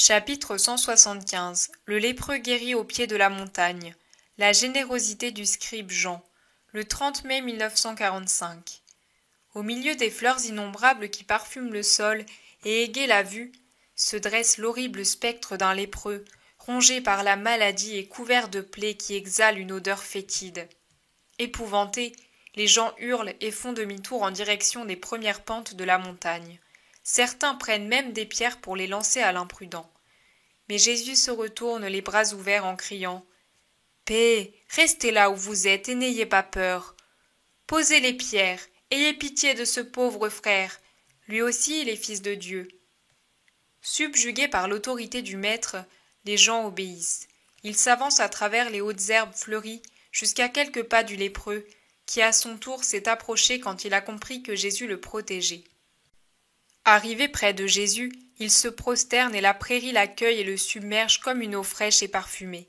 Chapitre 175. Le lépreux guéri au pied de la montagne. La générosité du scribe Jean. Le 30 mai 1945. Au milieu des fleurs innombrables qui parfument le sol et égayent la vue, se dresse l'horrible spectre d'un lépreux, rongé par la maladie et couvert de plaies qui exhalent une odeur fétide. Épouvantés, les gens hurlent et font demi-tour en direction des premières pentes de la montagne. Certains prennent même des pierres pour les lancer à l'imprudent. Mais Jésus se retourne les bras ouverts en criant « Paix, restez là où vous êtes et n'ayez pas peur. Posez les pierres, ayez pitié de ce pauvre frère. Lui aussi il est fils de Dieu. » Subjugués par l'autorité du Maître, les gens obéissent. Ils s'avancent à travers les hautes herbes fleuries jusqu'à quelques pas du lépreux, qui à son tour s'est approché quand il a compris que Jésus le protégeait. Arrivé près de Jésus, il se prosterne et la prairie l'accueille et le submerge comme une eau fraîche et parfumée.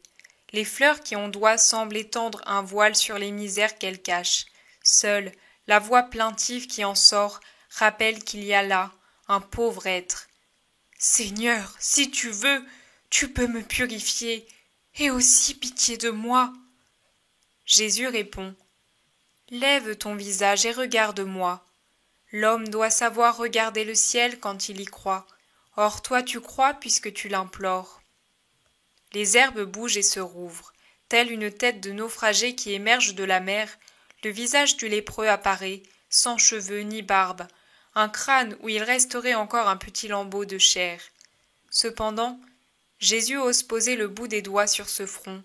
Les fleurs qui ondoient semblent étendre un voile sur les misères qu'elles cachent. Seule, la voix plaintive qui en sort rappelle qu'il y a là un pauvre être. « Seigneur, si tu veux, tu peux me purifier, et aussi pitié de moi. » Jésus répond « Lève ton visage et regarde-moi. » L'homme doit savoir regarder le ciel quand il y croit. Or toi tu crois puisque tu l'implores. Les herbes bougent et se rouvrent. Telle une tête de naufragé qui émerge de la mer, le visage du lépreux apparaît, sans cheveux ni barbe, un crâne où il resterait encore un petit lambeau de chair. Cependant, Jésus ose poser le bout des doigts sur ce front,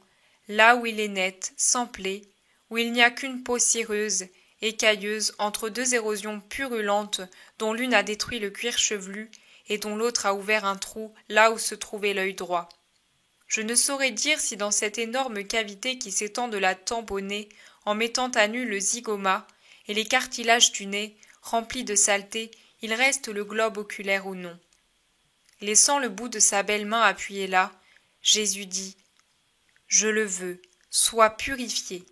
là où il est net, sans plaie, où il n'y a qu'une peau cireuse, écailleuse entre deux érosions purulentes dont l'une a détruit le cuir chevelu et dont l'autre a ouvert un trou là où se trouvait l'œil droit. Je ne saurais dire si dans cette énorme cavité qui s'étend de la tempe au nez, en mettant à nu le zygoma et les cartilages du nez, remplis de saleté, il reste le globe oculaire ou non. Laissant le bout de sa belle main appuyé là, Jésus dit « Je le veux, sois purifié. »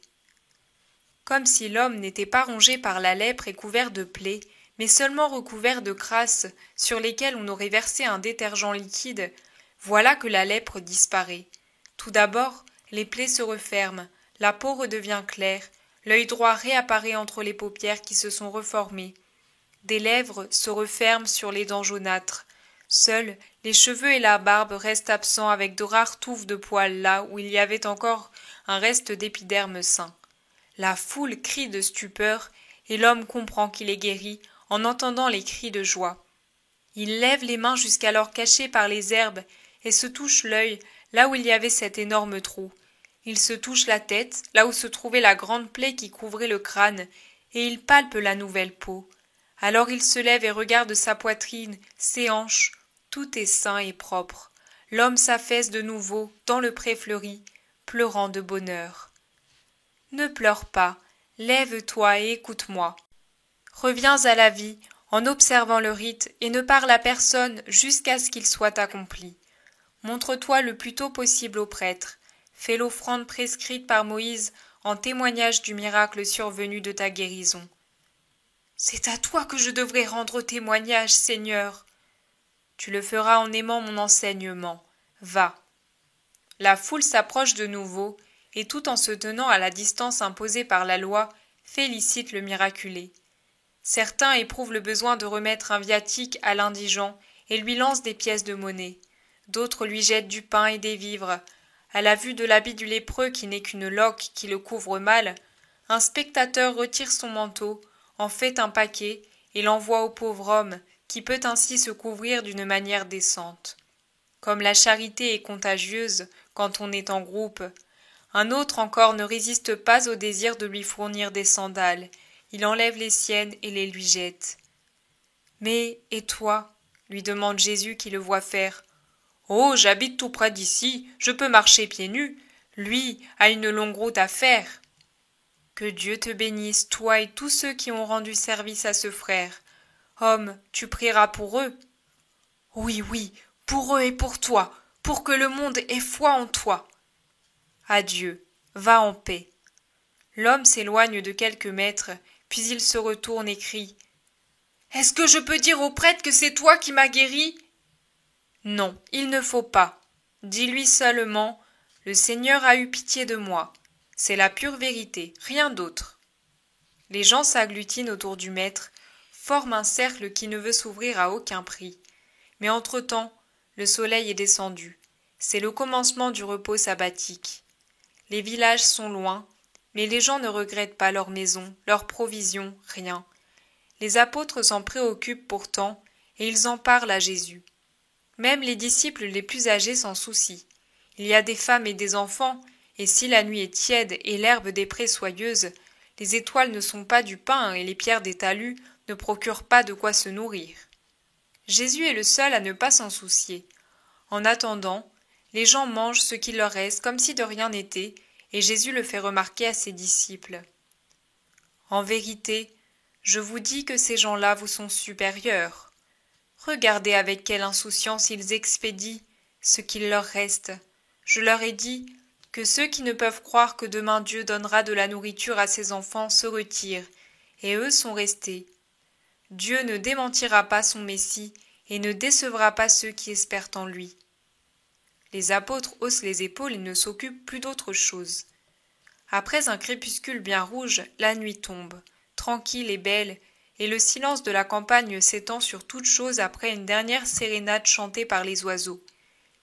Comme si l'homme n'était pas rongé par la lèpre et couvert de plaies, mais seulement recouvert de crasses sur lesquelles on aurait versé un détergent liquide, voilà que la lèpre disparaît. Tout d'abord, les plaies se referment, la peau redevient claire, l'œil droit réapparaît entre les paupières qui se sont reformées. Des lèvres se referment sur les dents jaunâtres. Seuls les cheveux et la barbe restent absents avec de rares touffes de poils là où il y avait encore un reste d'épiderme sain. La foule crie de stupeur, et l'homme comprend qu'il est guéri en entendant les cris de joie. Il lève les mains jusqu'alors cachées par les herbes et se touche l'œil là où il y avait cet énorme trou. Il se touche la tête là où se trouvait la grande plaie qui couvrait le crâne, et il palpe la nouvelle peau. Alors il se lève et regarde sa poitrine, ses hanches, tout est sain et propre. L'homme s'affaisse de nouveau dans le pré fleuri, pleurant de bonheur. Ne pleure pas, lève-toi et écoute-moi. Reviens à la vie en observant le rite et ne parle à personne jusqu'à ce qu'il soit accompli. Montre-toi le plus tôt possible au prêtre. Fais l'offrande prescrite par Moïse en témoignage du miracle survenu de ta guérison. C'est à toi que je devrais rendre témoignage, Seigneur. Tu le feras en aimant mon enseignement. Va. La foule s'approche de nouveau, et tout en se tenant à la distance imposée par la loi, félicite le miraculé. Certains éprouvent le besoin de remettre un viatique à l'indigent et lui lancent des pièces de monnaie. D'autres lui jettent du pain et des vivres. À la vue de l'habit du lépreux qui n'est qu'une loque qui le couvre mal, un spectateur retire son manteau, en fait un paquet et l'envoie au pauvre homme qui peut ainsi se couvrir d'une manière décente. Comme la charité est contagieuse quand on est en groupe, un autre encore ne résiste pas au désir de lui fournir des sandales. Il enlève les siennes et les lui jette. « Mais, et toi ?» lui demande Jésus qui le voit faire. « Oh, j'habite tout près d'ici, je peux marcher pieds nus. Lui a une longue route à faire. » Que Dieu te bénisse, toi et tous ceux qui ont rendu service à ce frère. Homme, tu prieras pour eux. Oui, oui, pour eux et pour toi, pour que le monde ait foi en toi. Adieu, va en paix. L'homme s'éloigne de quelques mètres, puis il se retourne et crie. « Est-ce que je peux dire au prêtre que c'est toi qui m'as guéri ?» Non, il ne faut pas. Dis-lui seulement, le Seigneur a eu pitié de moi. C'est la pure vérité, rien d'autre. Les gens s'agglutinent autour du maître, forment un cercle qui ne veut s'ouvrir à aucun prix. Mais entre-temps, le soleil est descendu. C'est le commencement du repos sabbatique. Les villages sont loin, mais les gens ne regrettent pas leur maison, leurs provisions, rien. Les apôtres s'en préoccupent pourtant, et ils en parlent à Jésus. Même les disciples les plus âgés s'en soucient. Il y a des femmes et des enfants, et si la nuit est tiède et l'herbe des prés soyeuse, les étoiles ne sont pas du pain et les pierres des talus ne procurent pas de quoi se nourrir. Jésus est le seul à ne pas s'en soucier. En attendant, les gens mangent ce qu'il leur reste comme si de rien n'était, et Jésus le fait remarquer à ses disciples. En vérité, je vous dis que ces gens-là vous sont supérieurs. Regardez avec quelle insouciance ils expédient ce qu'il leur reste. Je leur ai dit que ceux qui ne peuvent croire que demain Dieu donnera de la nourriture à ses enfants se retirent, et eux sont restés. Dieu ne démentira pas son Messie et ne décevra pas ceux qui espèrent en lui. Les apôtres haussent les épaules et ne s'occupent plus d'autre chose. Après un crépuscule bien rouge, la nuit tombe, tranquille et belle, et le silence de la campagne s'étend sur toute chose après une dernière sérénade chantée par les oiseaux.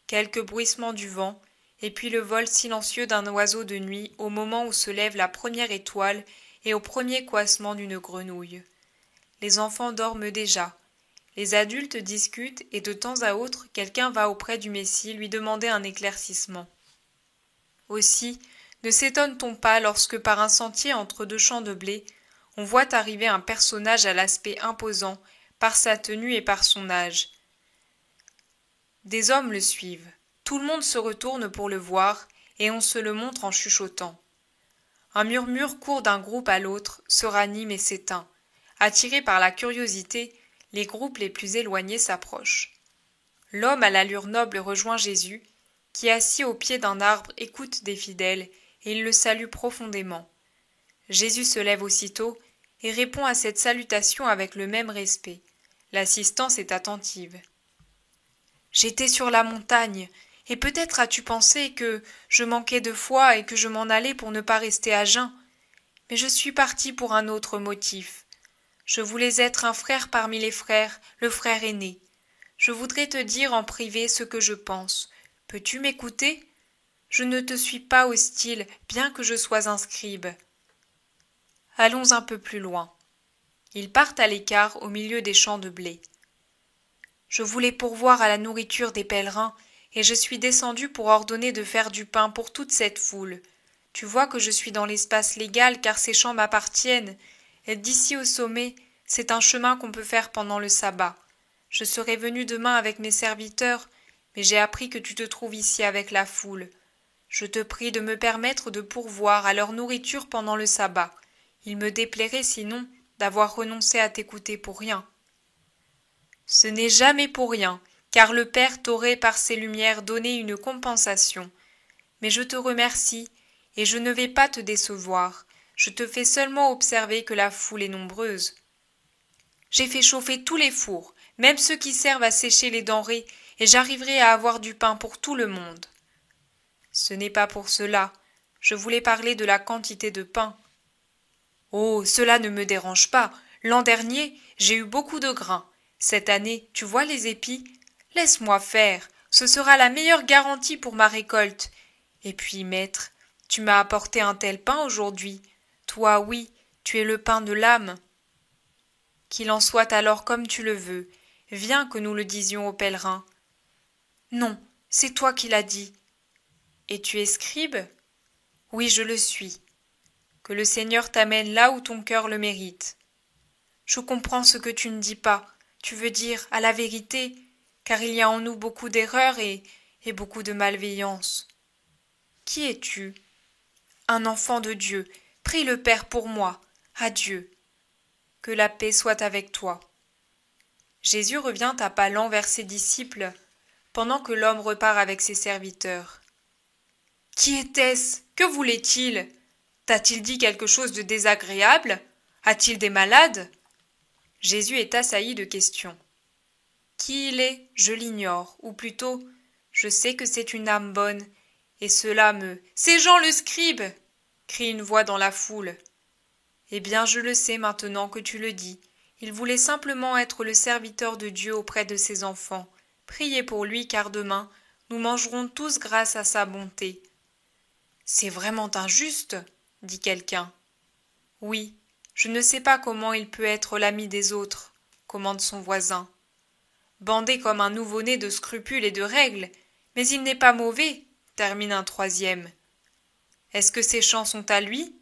Quelques bruissements du vent, et puis le vol silencieux d'un oiseau de nuit au moment où se lève la première étoile et au premier coassement d'une grenouille. Les enfants dorment déjà. Les adultes discutent et de temps à autre quelqu'un va auprès du Messie lui demander un éclaircissement. Aussi, ne s'étonne-t-on pas lorsque par un sentier entre deux champs de blé, on voit arriver un personnage à l'aspect imposant par sa tenue et par son âge. Des hommes le suivent. Tout le monde se retourne pour le voir, et on se le montre en chuchotant. Un murmure court d'un groupe à l'autre, se ranime et s'éteint. Attirés par la curiosité, les groupes les plus éloignés s'approchent. L'homme à l'allure noble rejoint Jésus, qui assis au pied d'un arbre écoute des fidèles, et il le salue profondément. Jésus se lève aussitôt et répond à cette salutation avec le même respect. L'assistance est attentive. J'étais sur la montagne, et peut-être as-tu pensé que je manquais de foi et que je m'en allais pour ne pas rester à jeun. Mais je suis parti pour un autre motif. Je voulais être un frère parmi les frères, le frère aîné. Je voudrais te dire en privé ce que je pense. Peux-tu m'écouter ? Je ne te suis pas hostile, bien que je sois un scribe. Allons un peu plus loin. Ils partent à l'écart au milieu des champs de blé. Je voulais pourvoir à la nourriture des pèlerins, et je suis descendu pour ordonner de faire du pain pour toute cette foule. Tu vois que je suis dans l'espace légal car ces champs m'appartiennent, et d'ici au sommet, c'est un chemin qu'on peut faire pendant le sabbat. Je serai venu demain avec mes serviteurs, mais j'ai appris que tu te trouves ici avec la foule. Je te prie de me permettre de pourvoir à leur nourriture pendant le sabbat. Il me déplairait sinon d'avoir renoncé à t'écouter pour rien. Ce n'est jamais pour rien, car le Père t'aurait par ses lumières donné une compensation. Mais je te remercie, et je ne vais pas te décevoir. Je te fais seulement observer que la foule est nombreuse. J'ai fait chauffer tous les fours, même ceux qui servent à sécher les denrées, et j'arriverai à avoir du pain pour tout le monde. Ce n'est pas pour cela. Je voulais parler de la quantité de pain. Oh, cela ne me dérange pas. L'an dernier, j'ai eu beaucoup de grains. Cette année, tu vois les épis ? Laisse-moi faire. Ce sera la meilleure garantie pour ma récolte. Et puis, maître, tu m'as apporté un tel pain aujourd'hui. Toi, oui, tu es le pain de l'âme. Qu'il en soit alors comme tu le veux. Viens que nous le disions aux pèlerins. Non, c'est toi qui l'as dit. Et tu es scribe ? Oui, je le suis. Que le Seigneur t'amène là où ton cœur le mérite. Je comprends ce que tu ne dis pas. Tu veux dire à la vérité, car il y a en nous beaucoup d'erreurs et beaucoup de malveillance. Qui es-tu ? Un enfant de Dieu. Prie le Père pour moi. Adieu. Que la paix soit avec toi. Jésus revient à pas lents vers ses disciples, pendant que l'homme repart avec ses serviteurs. Qui était-ce ? Que voulait-il ? T'a-t-il dit quelque chose de désagréable ? A-t-il des malades ? Jésus est assailli de questions. Qui il est, je l'ignore, ou plutôt, je sais que c'est une âme bonne, et cela me... « C'est Jean le scribe !» crie une voix dans la foule. Eh bien, je le sais maintenant que tu le dis. Il voulait simplement être le serviteur de Dieu auprès de ses enfants. Priez pour lui, car demain, nous mangerons tous grâce à sa bonté. C'est vraiment injuste, dit quelqu'un. Oui, je ne sais pas comment il peut être l'ami des autres, commande son voisin. Bandé comme un nouveau-né de scrupules et de règles, mais il n'est pas mauvais, termine un troisième. Est-ce que ces champs sont à lui?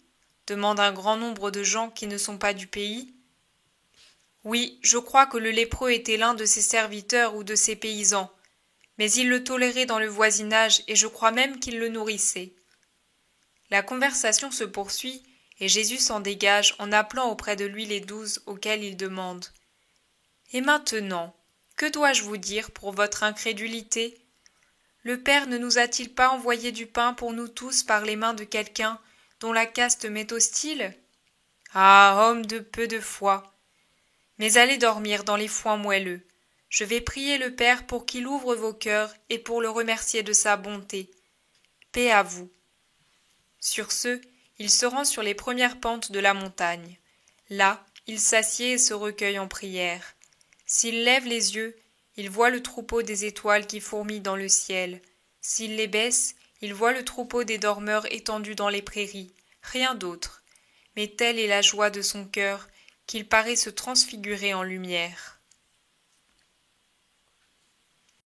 Demande un grand nombre de gens qui ne sont pas du pays. Oui, je crois que le lépreux était l'un de ses serviteurs ou de ses paysans, mais il le tolérait dans le voisinage et je crois même qu'il le nourrissait. La conversation se poursuit et Jésus s'en dégage en appelant auprès de lui les 12 auxquels il demande « Et maintenant, que dois-je vous dire pour votre incrédulité? Le Père ne nous a-t-il pas envoyé du pain pour nous tous par les mains de quelqu'un dont la caste m'est hostile? Ah, homme de peu de foi! Mais allez dormir dans les foins moelleux. Je vais prier le Père pour qu'il ouvre vos cœurs et pour le remercier de sa bonté. Paix à vous. » Sur ce, il se rend sur les premières pentes de la montagne. Là, il s'assied et se recueille en prière. S'il lève les yeux, il voit le troupeau des étoiles qui fourmillent dans le ciel. S'il les baisse, il voit le troupeau des dormeurs étendus dans les prairies, rien d'autre. Mais telle est la joie de son cœur qu'il paraît se transfigurer en lumière.